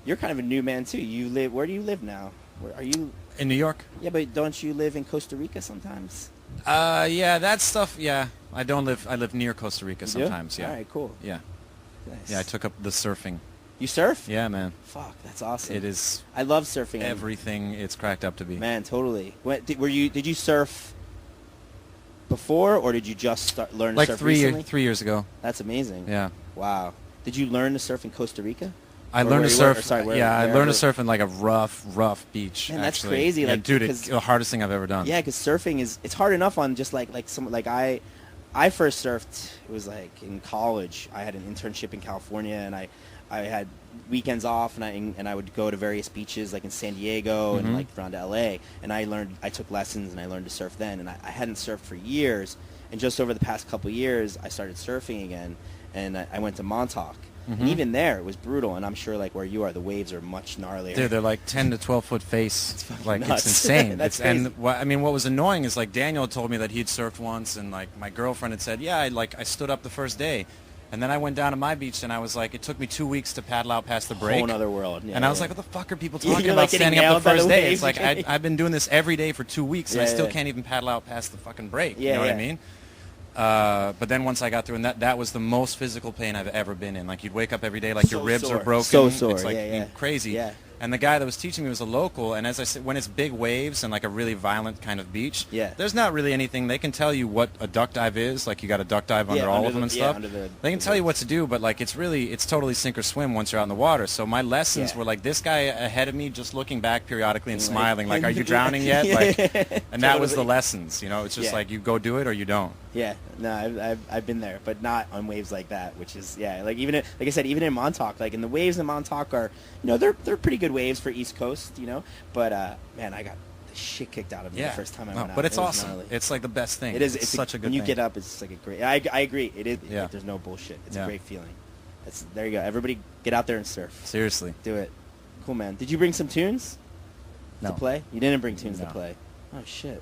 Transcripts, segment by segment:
you're kind of a new man too. Where do you live now? Where are you? In New York? Yeah, but don't you live in Costa Rica sometimes? Yeah, that stuff. Yeah, I don't live. I live near Costa Rica sometimes. Yeah. All right, cool. Yeah. Nice. Yeah, I took up the surfing. You surf? Yeah, man. Fuck, that's awesome. It is. I love surfing. Everything it's cracked up to be. Man, totally. Did you surf before, or did you just learn to surf recently? 3 years ago. That's amazing. Yeah. Wow. Did you learn to surf in Costa Rica? I learned to surf. I learned to wherever? surf in like a rough beach. Man, that's actually. crazy. Yeah, Like, dude, it's the hardest thing I've ever done. Yeah, because surfing it's hard enough on just like I first surfed. It was like in college. I had an internship in California, and I had weekends off, and I would go to various beaches like in San Diego and like around LA, and I took lessons and I learned to surf then, and I hadn't surfed for years, and just over the past couple years I started surfing again, and I went to Montauk. And even there, it was brutal, and I'm sure, like, where you are, the waves are much gnarlier. Dude, they're like 10 to 12 foot face. It's fucking like, nuts. it's insane. That's crazy. And what was annoying is, like, Daniel told me that he'd surfed once, and, like, my girlfriend had said, yeah, I stood up the first day. And then I went down to my beach, and I was like, it took me 2 weeks to paddle out past the break. Whole other world. Yeah, and I was like, what the fuck are people You're talking like about getting standing up nailed the by the first day? waves. It's like, I've been doing this every day for 2 weeks, and I still yeah. can't even paddle out past the fucking break. Yeah, you know what I yeah. mean? But then once I got through, and that was the most physical pain I've ever been in. Like, you'd wake up every day like your ribs sore. are broken. So sore, It's like yeah. crazy. Yeah. And the guy that was teaching me was a local, and as I said, when it's big waves and like a really violent kind of beach, Yeah. there's not really anything. They can tell you what a duck dive is, like you got to duck dive under all of them and stuff. They can tell you what to do, but like it's totally sink or swim once you're out in the water. So my lessons were like this guy ahead of me just looking back periodically and smiling, like, are you drowning yet? Like, and that was the lessons, you know, it's just like you go do it or you don't. Yeah, no, I've been there, but not on waves like that, which is, like like I said, even in Montauk, like, and the waves in Montauk are, they're pretty good waves for East Coast, but man, I got the shit kicked out of me the first time I went out. But it's awesome. Gnarly. It's like the best thing. It is. It's such a good when thing. you get up, it's like a great. I agree. It is. Yeah. Like, there's no bullshit. It's a great feeling. There you go. Everybody, get out there and surf. Seriously. Do it. Cool, man. Did you bring some tunes to play? You didn't bring tunes to play. Oh shit.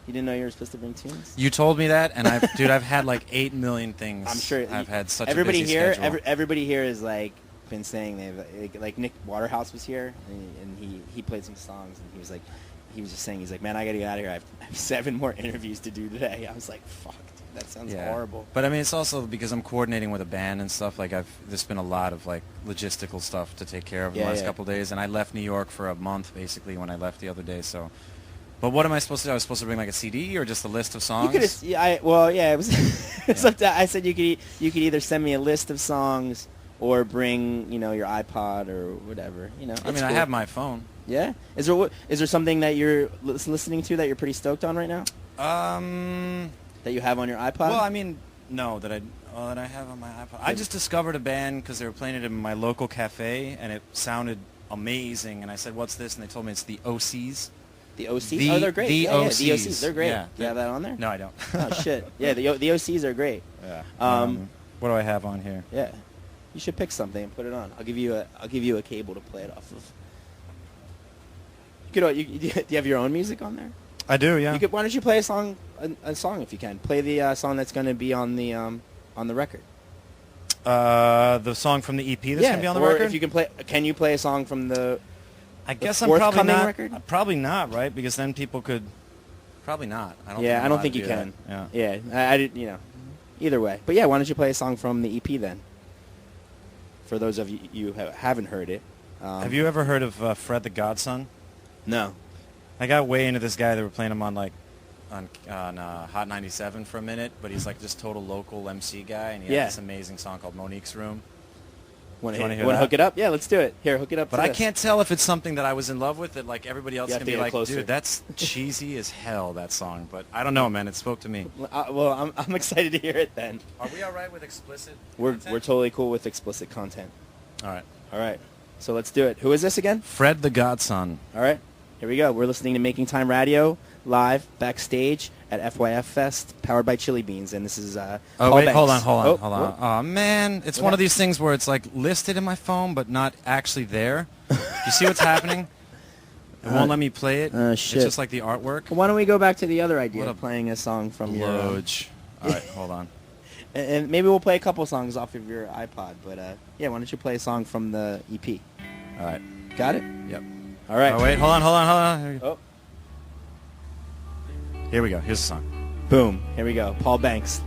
You didn't know you were supposed to bring tunes? You told me that, and I've had like 8 million things. I'm sure I've had such everybody a busy here. schedule. Everybody here is like been saying they've like Nick Waterhouse was here, and he played some songs, and he was just saying, he's like, man, I gotta get out of here. I have 7 more interviews to do today. I was like, fuck, dude, that sounds horrible. But I mean, it's also because I'm coordinating with a band and stuff. Like there's been a lot of like logistical stuff to take care of the last couple of days, and I left New York for a month basically when I left the other day. So. But what am I supposed to do? I was supposed to bring like a CD or just a list of songs? You could, it was. It's up to, I said you could either send me a list of songs or bring your iPod or whatever. I mean, I have my phone. Yeah. Is there something that you're listening to that you're pretty stoked on right now? That you have on your iPod? Well, I mean, no, that I have on my iPod. I just discovered a band because they were playing it in my local cafe and it sounded amazing. And I said, "What's this?" And they told me it's the OCs. The OCs? Oh, they're great. The OCs. The OCs, they're great. Yeah. Do you have that on there? No, I don't. Oh, shit. Yeah, the OCs are great. Yeah. What do I have on here? Yeah. You should pick something and put it on. I'll give you a cable to play it off of. Do you have your own music on there? I do, yeah. Why don't you play a song if you can? Play the song that's going to be on the record. The song from the EP that's going to be on the record? If you can you play a song from the I guess I'm probably not. Record? Probably not, right? Because then people could. Probably not. I don't think you can. Yeah. Yeah. I did. Either way, but yeah, why don't you play a song from the EP then? For those of you who haven't heard it. Have you ever heard of Fred the Godson? No. I got way into this guy. They were playing him on Hot 97 for a minute, but he's like this total local MC guy, and he has this amazing song called Monique's Room. Want to hook it up? Yeah, let's do it. Here, hook it up. But I can't tell if it's something that I was in love with that like everybody else can be like, closer. dude, that's cheesy as hell, that song. But I don't know, man. It spoke to me. Well, I'm excited to hear it then. Are we all right with explicit content? We're totally cool with explicit content. All right. So let's do it. Who is this again? Fred the Godson. All right. Here we go. We're listening to Making Time Radio live backstage at FYF Fest, powered by Chili Beans, and this is Paul Banks. Hold on. Oh, Oh man, it's one of these things where it's like listed in my phone but not actually there. You see what's happening? It won't let me play it. Shit. It's just like the artwork. Well, why don't we go back to the other idea of playing a song from your... Loge. All right, hold on. And maybe we'll play a couple songs off of your iPod, but yeah, why don't you play a song from the EP? All right. Got it? Yep. All right. Oh, wait. Hold on. Oh. Here we go. Here's the song. Boom. Here we go. Paul Banks,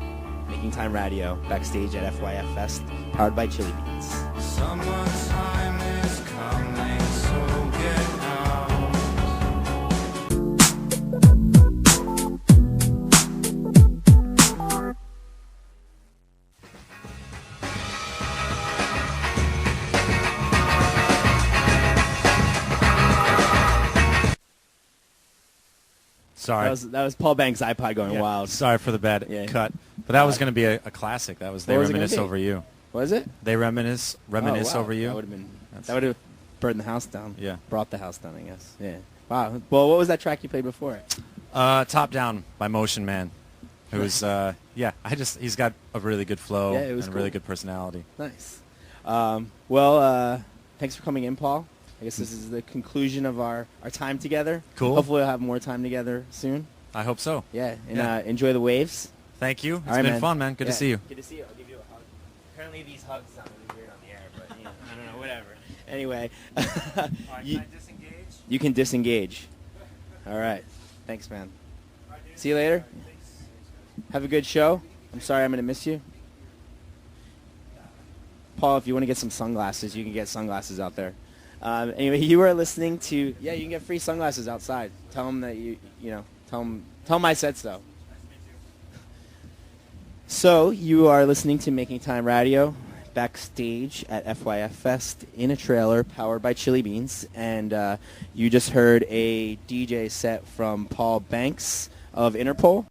Making Time Radio, backstage at FYF Fest, powered by Chili Beans. Summertime is coming, so get out. Sorry. That was Paul Banks' iPod going wild. Sorry for the bad cut. But that was going to be a classic. That was They Reminisce Over You. Was it? They Reminisce Over You. That would have burned the house down. Yeah. Brought the house down, I guess. Yeah. Wow. Well, what was that track you played before? Top Down by Motion Man. Who's he's got a really good flow and a really good personality. Nice. Well, thanks for coming in, Paul. I guess this is the conclusion of our time together. Cool. Hopefully we'll have more time together soon. I hope so. Yeah. And enjoy the waves. Thank you. It's been fun, man. Good to see you. Good to see you. I'll give you a hug. Apparently these hugs sound really weird on the air, but I don't know, whatever. Anyway. Can I disengage? You can disengage. All right. Thanks, man. See you later. Have a good show. I'm sorry I'm going to miss you. Paul, if you want to get some sunglasses, you can get sunglasses out there. Anyway, you are listening to... Yeah, you can get free sunglasses outside. Tell them that tell them I said so. So, you are listening to Making Time Radio, backstage at FYF Fest in a trailer powered by Chili Beans. And you just heard a DJ set from Paul Banks of Interpol.